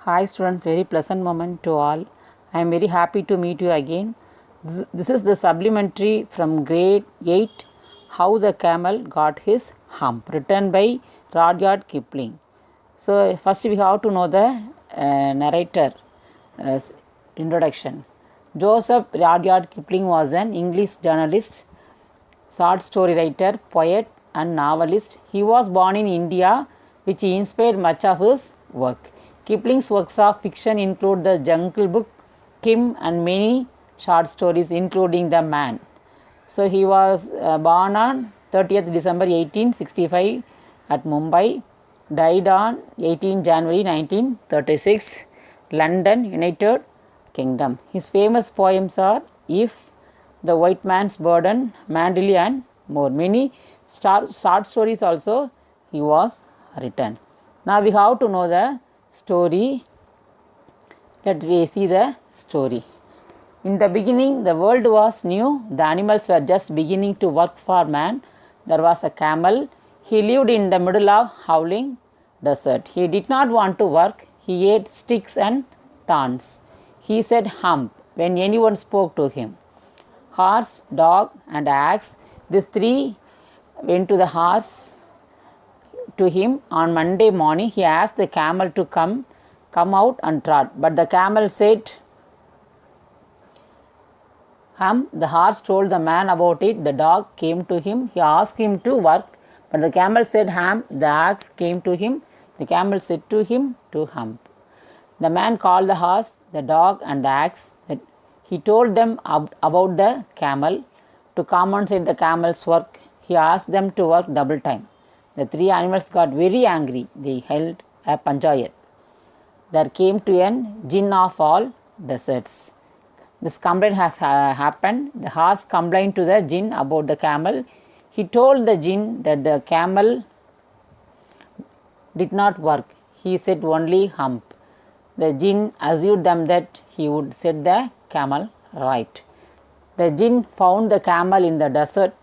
Hi students, very pleasant moment to all. I am very happy to meet you again. This is the supplementary from grade 8, How the Camel Got His Hump, written by Rudyard Kipling. So first we have to know the narrator introduction. Joseph Rudyard Kipling was an English journalist, short story writer, poet and novelist. He was born in India, which inspired much of his work. Kipling's works of fiction include The Jungle Book, Kim and many short stories including The Man. So he was born on 30th December 1865 at Mumbai, died on 18 January 1936, London, United Kingdom. His famous poems are If, The White Man's Burden, Mandely and more. Many short stories also he was written. Now we have to know the story. Let me see the story. In the beginning, the world was new. The animals were just beginning to work for man. There was a camel. He lived in the middle of howling desert. He did not want to work. He ate sticks and thorns. He said hump when anyone spoke to him. Horse, dog and axe. These three went to the horse to him on Monday morning. He asked the camel to come out and trot. But the camel said, The horse told the man about it. The dog came to him. He asked him to work. But the camel said, The axe came to him. The camel said to him to hump. The man called the horse, the dog and the axe. He told them about the camel. To compensate the camel's work, he asked them to work double time. The three animals got very angry. They held a panchayat. There came to an jinn of all deserts. This complaint has happened. The horse complained to the jinn about the camel. He told the jinn that the camel did not work. He said only hump. The jinn assured them that he would set the camel right. The jinn found the camel in the desert.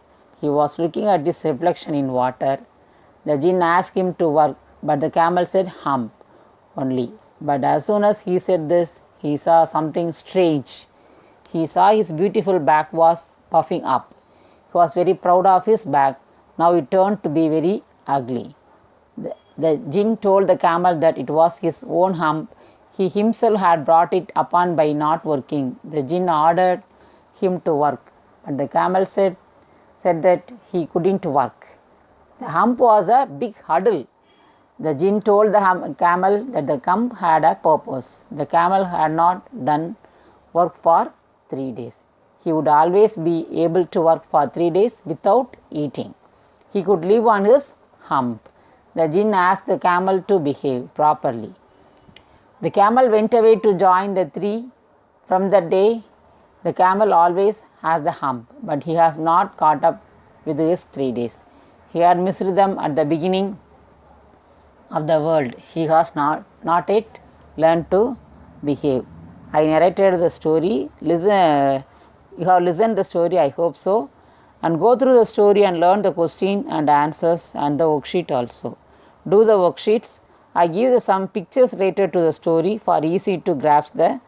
He was looking at his reflection in water. The jinn asked him to work, but the camel said hump only. But as soon as he said this, he saw something strange. He saw his beautiful back was puffing up. He was very proud of his back. Now it turned to be very ugly. The jinn told the camel that it was his own hump. He himself had brought it upon by not working. The jinn ordered him to work, but the camel said that he couldn't work. The hump was a big hurdle. The jinn told the camel that the hump had a purpose. The camel had not done work for 3 days. He would always be able to work for 3 days without eating. He could live on his hump. The jinn asked the camel to behave properly. The camel went away to join the three. From that day, the camel always has the hump, but he has not caught up with his 3 days. He had missed them at the beginning of the world. He has not yet learned to behave. I narrated the story. Listen, you have listened the story, I hope so. And go through the story and learn the question and answers and the worksheet also. Do the worksheets. I give some pictures related to the story for easy to grasp the